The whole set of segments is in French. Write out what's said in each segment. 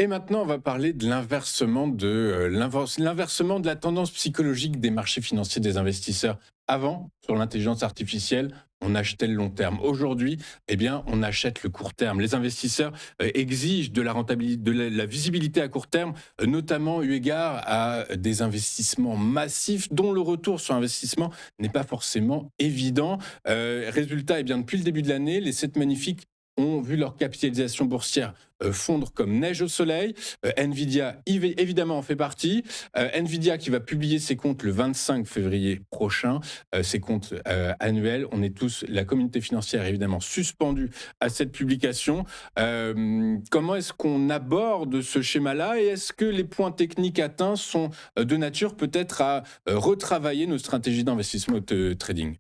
Et maintenant, on va parler de l'inversement de la tendance psychologique des marchés financiers des investisseurs. Avant, sur l'intelligence artificielle, on achetait le long terme. Aujourd'hui, eh bien, on achète le court terme. Les investisseurs exigent de la rentabilité, la visibilité à court terme, notamment eu égard à des investissements massifs dont le retour sur investissement n'est pas forcément évident. Résultat, eh bien, depuis le début de l'année, les 7 magnifiques ont vu leur capitalisation boursière fondre comme neige au soleil. Nvidia, évidemment, en fait partie. Nvidia qui va publier ses comptes le 25 février prochain, ses comptes annuels. On est tous, la communauté financière évidemment, suspendue à cette publication. Comment est-ce qu'on aborde ce schéma-là et est-ce que les points techniques atteints sont de nature peut-être à retravailler nos stratégies d'investissement et de trading?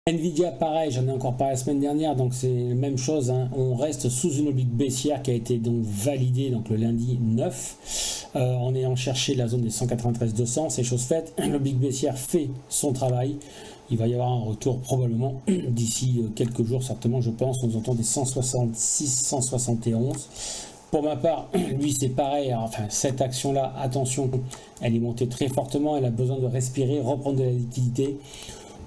Nvidia, pareil, j'en ai encore parlé la semaine dernière, donc c'est la même chose, hein. On reste sous une oblique baissière qui a été donc validée donc le lundi 9, en ayant cherché la zone des 193-200, c'est chose faite. L'oblique baissière fait son travail. Il va y avoir un retour probablement d'ici quelques jours, certainement, je pense. Nous entendons des 166, 171. Pour ma part, lui c'est pareil, enfin cette action-là, attention, elle est montée très fortement, elle a besoin de respirer, reprendre de la liquidité.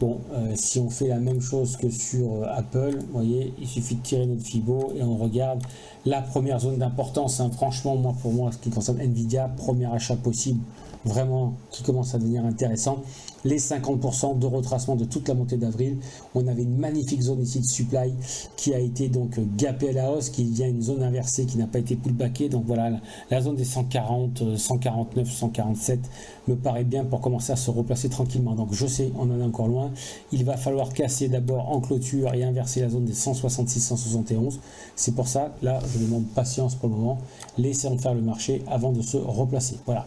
Bon, si on fait la même chose que sur Apple, vous voyez, il suffit de tirer notre Fibo et on regarde la première zone d'importance, hein. Franchement, pour moi, ce qui concerne Nvidia, premier achat possible, vraiment, qui commence à devenir intéressant. Les 50% de retracement de toute la montée d'avril. On avait une magnifique zone ici de supply qui a été donc gapée à la hausse, qui devient une zone inversée qui n'a pas été pullbackée. Donc voilà, la zone des 140, 149, 147 me paraît bien pour commencer à se replacer tranquillement. Donc je sais, on en est encore loin. Il va falloir casser d'abord en clôture et inverser la zone des 166, 171. C'est pour ça, là, je demande patience pour le moment. Laissons faire le marché avant de se replacer. Voilà.